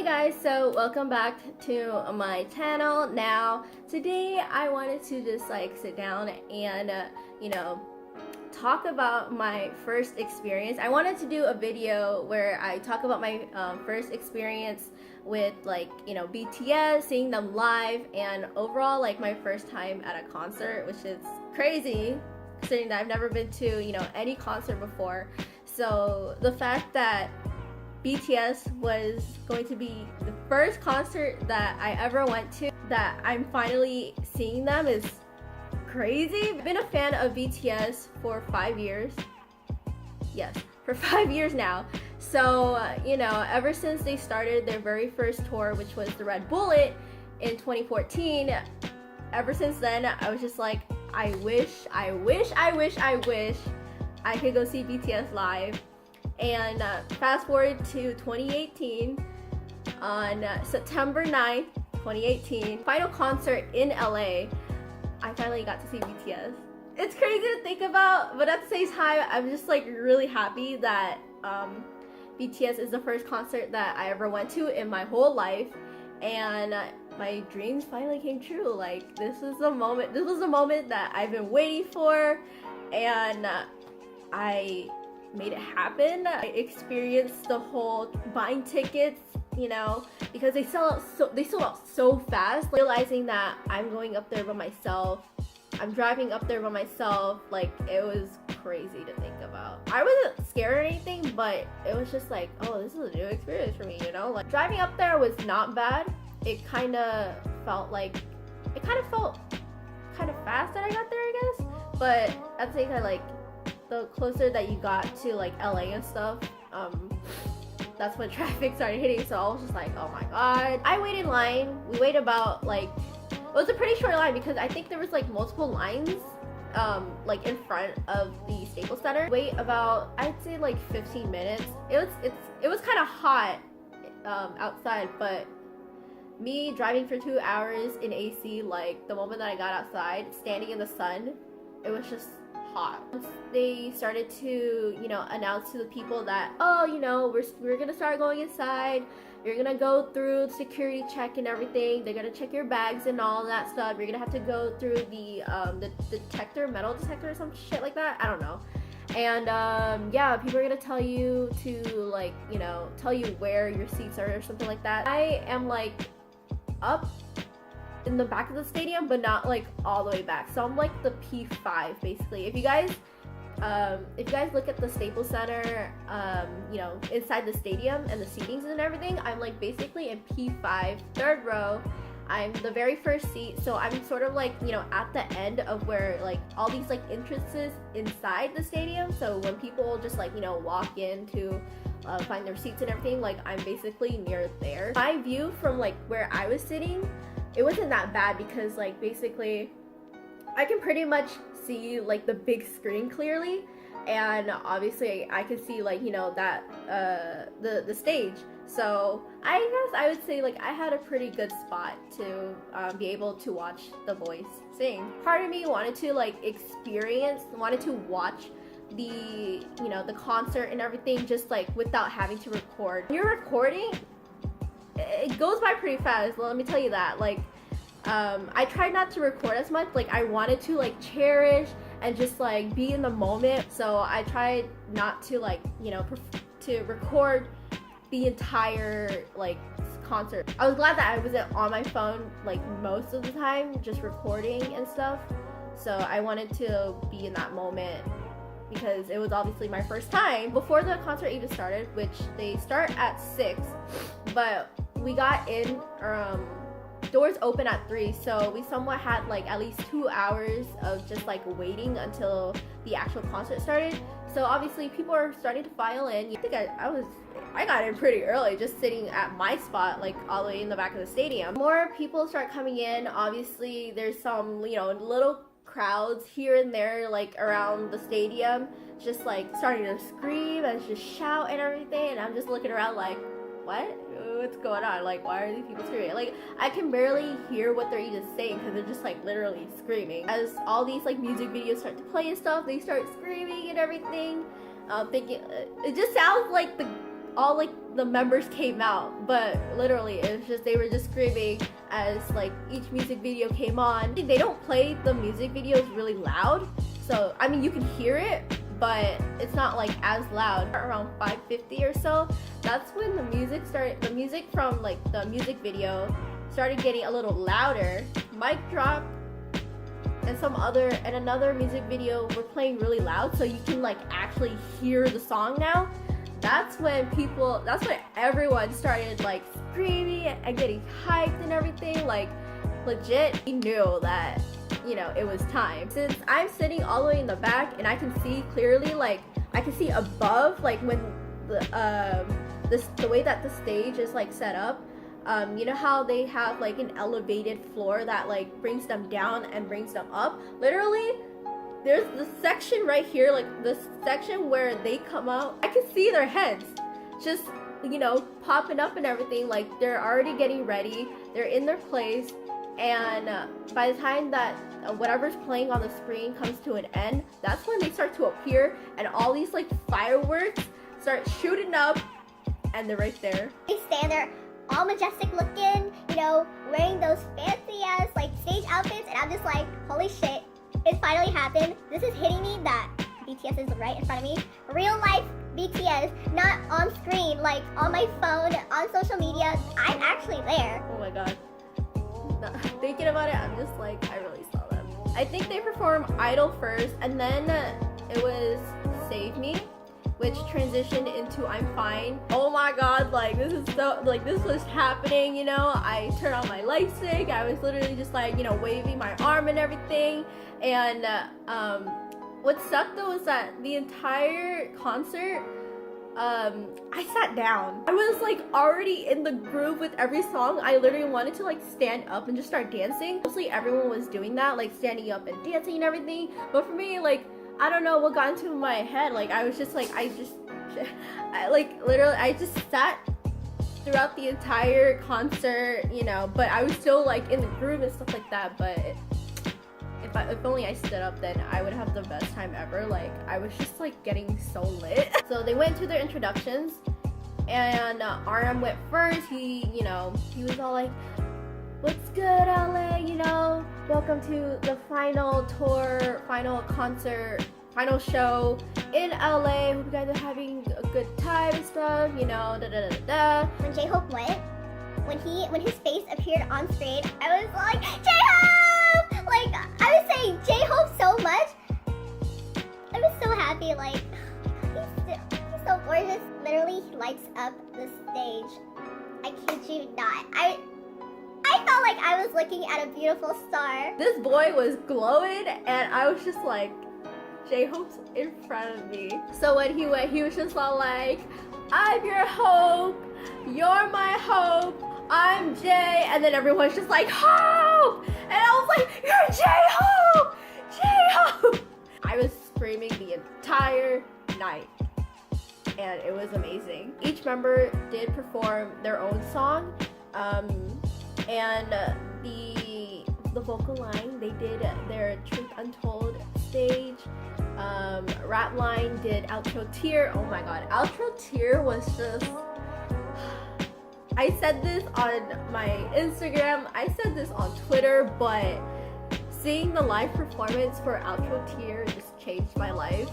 guys, so welcome back to my channel. Now today I wanted to just sit down and talk about my first experience. I wanted to do a video where I talk about my first experience with BTS, seeing them live, and overall my first time at a concert, which is crazy considering that I've never been to any concert before. So the fact that BTS was going to be the first concert that I ever went to, that I'm finally seeing them, is crazy. I've been a fan of BTS for 5 years. Yes, for 5 years now. So, ever since they started their very first tour, which was the Red Bullet in 2014, ever since then, I was just like, I wish I could go see BTS live. And fast forward to 2018, on September 9th, 2018, final concert in LA, I finally got to see BTS. It's crazy to think about, but at the same time, I'm just really happy that BTS is the first concert that I ever went to in my whole life, and my dreams finally came true. This was the moment that I've been waiting for, and I made it happen. I experienced the whole buying tickets, because they sold out so fast. Realizing that I'm going up there by myself, I'm driving up there by myself, it was crazy to think about. I wasn't scared or anything, but it was just oh, this is a new experience for me, driving up there was not bad. It kind of felt kind of fast that I got there, I guess, but at the same time, the closer that you got to LA and stuff, that's when traffic started hitting. So I was just oh my god. I waited in line. We waited about it was a pretty short line because I think there was multiple lines in front of the Staples Center. Wait about, I'd say 15 minutes. It was kind of hot outside, but me driving for 2 hours in AC, the moment that I got outside, standing in the sun, it was just hot. They started to announce to the people that, oh, we're gonna start going inside, you're gonna go through security check and everything, they're gonna check your bags and all that stuff, you're gonna have to go through the metal detector or some shit like that, I don't know. And yeah, people are gonna tell you to tell you where your seats are or something like that. I am up in the back of the stadium, but not all the way back, so I'm the P5 basically. If you guys look at the Staples Center, inside the stadium and the seatings and everything, I'm basically in P5, third row. I'm the very first seat, so I'm sort of at the end of where all these entrances inside the stadium, so when people just walk in to find their seats and everything, I'm basically near there. My view from where I was sitting, it wasn't that bad because basically I can pretty much see the big screen clearly, and obviously I can see that the stage. So I guess I would say I had a pretty good spot to be able to watch The Voice sing. Part of me wanted to wanted to watch the the concert and everything just without having to record. When you're recording, it goes by pretty fast, let me tell you that. I tried not to record as much. I wanted to cherish and just be in the moment, so I tried not to to record the entire concert. I was glad that I wasn't on my phone most of the time, just recording and stuff, so I wanted to be in that moment because it was obviously my first time. Before the concert even started, which they start at 6, but we got in, doors open at 3, so we somewhat had at least 2 hours of just waiting until the actual concert started. So obviously people are starting to file in. I think I got in pretty early, just sitting at my spot all the way in the back of the stadium. More people start coming in. Obviously there's some little crowds here and there around the stadium, just starting to scream and just shout and everything, and I'm just looking around what's going on? Why are these people screaming? I can barely hear what they're even saying because they're just literally screaming. As all these music videos start to play and stuff, they start screaming and everything, thinking it just sounds like all like the members came out, but literally it was just they were just screaming as like each music video came on. They don't play the music videos really loud, so I mean you can hear it, but it's not like as loud. Around 5:50 or so, that's when the music from like the music video started getting a little louder. Mic drop and another music video were playing really loud, so you can like actually hear the song now. That's when everyone started like screaming and getting hyped and everything. Like legit, we knew that, you know, it was time. Since I'm sitting all the way in the back and I can see clearly, like I can see above, like when the way that the stage is like set up. You know how they have like an elevated floor that like brings them down and brings them up? Literally, there's the section right here, like this section where they come out. I can see their heads just, you know, popping up and everything. Like they're already getting ready. They're in their place. And by the time that whatever's playing on the screen comes to an end, that's when they start to appear and all these like fireworks start shooting up and they're right there. They stand there all majestic looking, you know, wearing those fancy ass like stage outfits, and I'm just like, holy shit, it finally happened. This is hitting me that BTS is right in front of me. Real life BTS, not on screen, like on my phone, on social media. I'm actually there. Oh my god. Thinking about it, I'm just like, I really saw them. I think they performed Idol first, and then it was Save Me, which transitioned into I'm Fine. Oh my god, like this is so, like this was happening, you know. I turned on my light stick. I was literally just like, you know, waving my arm and everything. And what sucked though is that the entire concert, I sat down. I was like already in the groove with every song. I literally wanted to like stand up and just start dancing. Mostly everyone was doing that, like standing up and dancing and everything. But for me, like, I don't know what got into my head. Like I was just like, I just sat throughout the entire concert, you know, but I was still like in the groove and stuff like that. But if only I stood up, then I would have the best time ever. Like I was just like getting so lit. So they went to their introductions, and RM went first. He was all like, "What's good, LA? You know, welcome to the final tour, final concert, final show in LA. Hope you guys are having a good time and stuff. You know, da da da da." When J-Hope went, when his face appeared on screen, I was like, J-Hope! Like I was saying J-Hope so much. I was so happy. Like he's so gorgeous. Literally, he lights up the stage. I kid you not. I felt like I was looking at a beautiful star. This boy was glowing, and I was just like, J-Hope's in front of me. So when he went, he was just all like, "I'm your hope, you're my hope, I'm Jay," and then everyone's just like, "Hope!" And I was like, "You're J-Hope! J-Hope!" I was screaming the entire night, and it was amazing. Each member did perform their own song. And the vocal line, they did their Truth Untold stage. Rap line did Outro Tear. Oh my god, Outro Tear was just... I said this on my Instagram, I said this on Twitter, but seeing the live performance for Outro Tear just changed my life.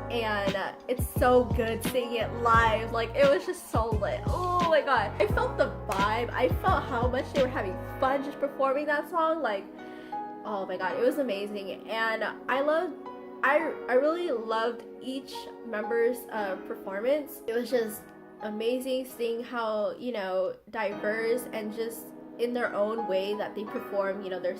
And it's so good seeing it live. Like it was just so lit. Oh my god, I felt the vibe. I felt how much they were having fun just performing that song. Like, oh my god, it was amazing. And I really loved each member's performance. It was just amazing seeing how, you know, diverse and just in their own way that they perform, you know, their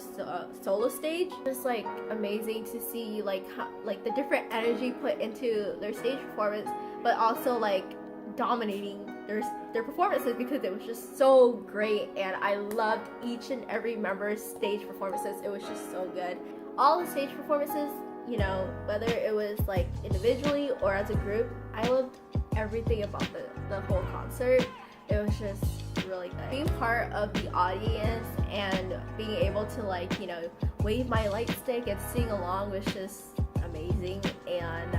solo stage. Just like amazing to see like how, like the different energy put into their stage performance, but also like dominating their performances, because it was just so great. And I loved each and every member's stage performances. It was just so good. All the stage performances, you know, whether it was like individually or as a group, I loved everything about the whole concert. It was just really good. Being part of the audience and being able to like, you know, wave my light stick and sing along was just amazing. And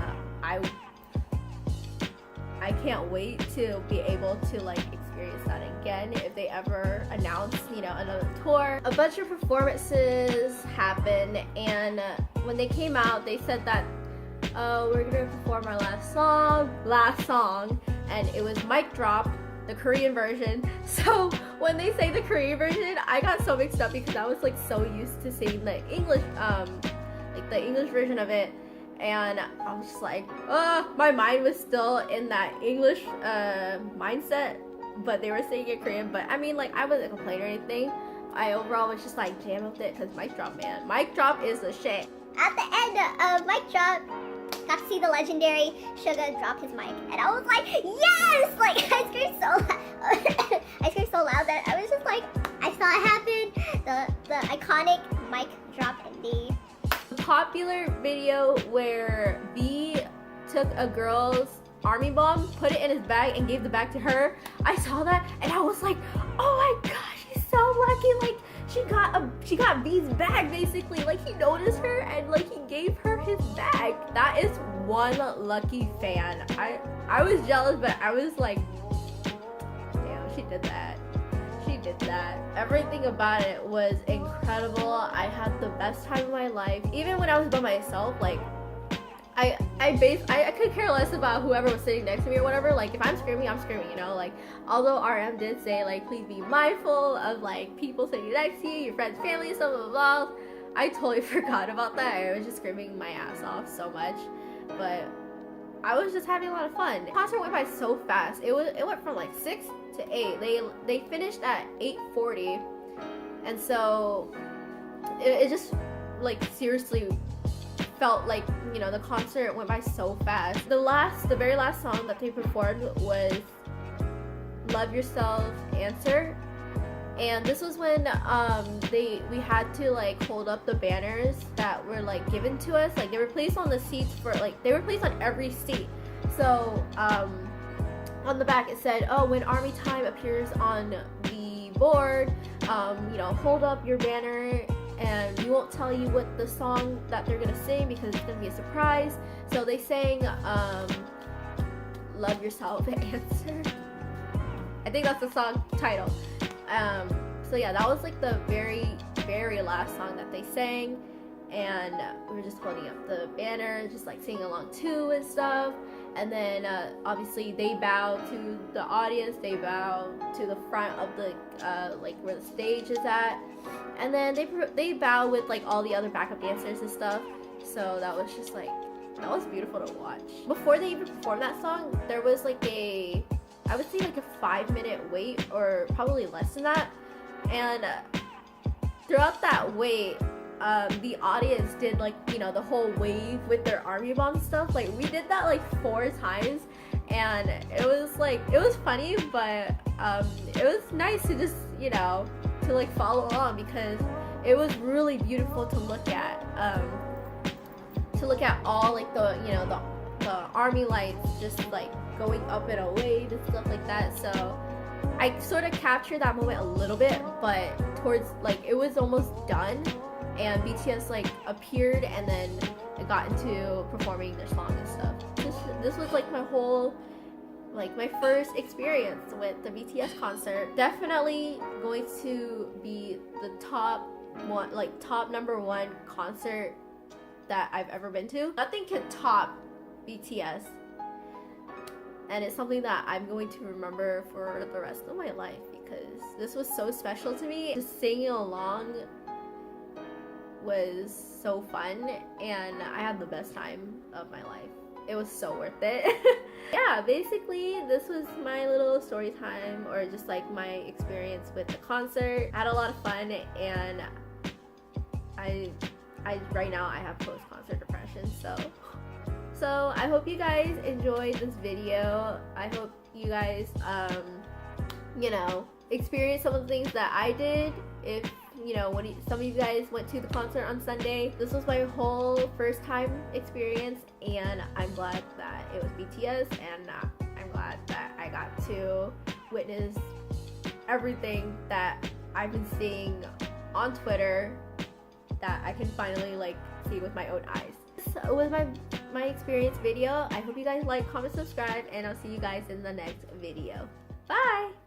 I can't wait to be able to like experience that again if they ever announce, you know, another tour. A bunch of performances happened, and when they came out, they said that we're gonna perform our last song, and it was Mic Drop, the Korean version. So when they say the Korean version, I got so mixed up because I was like so used to seeing the English, like the English version of it, and I was just like, my mind was still in that English mindset, but they were saying it Korean. But I mean, like, I wasn't complaining or anything. I overall was just like jam with it because Mic Drop, man. Mic Drop is the shit. At the end of Mic Drop, got to see the legendary Suga drop his mic, and I was like, yes! Like, I screamed so loud. I screamed so loud that I was just like, I saw it happen. The iconic mic drop ending. The popular video where B took a girl's army bomb, put it in his bag, and gave the bag to her. I saw that, and I was like, oh my gosh, he's so lucky. Like, she got B's bag, basically. Like, he noticed her and like he gave her his bag. That is one lucky fan. I was jealous, but I was like, damn, she did that. She did that. Everything about it was incredible. I had the best time of my life. Even when I was by myself, like, I could care less about whoever was sitting next to me or whatever. Like, if I'm screaming, I'm screaming, you know? Like, although RM did say, like, please be mindful of, like, people sitting next to you, your friends, family, blah, blah, blah. I totally forgot about that. I was just screaming my ass off so much. But I was just having a lot of fun. The concert went by so fast. It went from, like, 6 to 8. They finished at 8:40. And so, it just, like, seriously felt like, you know, the concert went by so fast. The very last song that they performed was Love Yourself Answer, and this was when we had to like hold up the banners that were like given to us. Like, they were placed on the seats for like, they were placed on every seat. So on the back it said, oh, when Army Time appears on the board, you know, hold up your banner, and we won't tell you what the song that they're gonna sing because it's gonna be a surprise. So they sang Love Yourself Answer. I think that's the song title. So yeah, that was like the very, very last song that they sang, and we were just holding up the banner, just like singing along too and stuff. And then obviously they bow to the audience, they bow to the front of the like where the stage is at, and then they bow with like all the other backup dancers and stuff. So that was just like, that was beautiful to watch. Before they even performed that song, there was like I would say like a 5-minute wait, or probably less than that. And throughout that wait, the audience did like, you know, the whole wave with their army bomb stuff. Like, we did that like 4 times, and it was like, it was funny, but it was nice to just, you know, to like follow along, because it was really beautiful to look at. To look at all like the, you know, the army lights just like going up in a wave and stuff like that. So I sort of captured that moment a little bit, but towards like, it was almost done, and BTS like appeared, and then it got into performing their song and stuff. This was like my whole, like my first experience with the BTS concert. Definitely going to be the top number one concert that I've ever been to. Nothing can top BTS, and it's something that I'm going to remember for the rest of my life, because this was so special to me. Just singing along was so fun, and I had the best time of my life. It was so worth it. Yeah, basically this was my little story time, or just like my experience with the concert. I had a lot of fun, and I right now I have post-concert depression, so I hope you guys enjoyed this video. I hope you guys you know, experience some of the things that I did. If you know, when some of you guys went to the concert on Sunday, this was my whole first time experience, and I'm glad that it was BTS, and I'm glad that I got to witness everything that I've been seeing on Twitter, that I can finally like see with my own eyes. This was my my experience video. I hope you guys like, comment, subscribe, and I'll see you guys in the next video. Bye!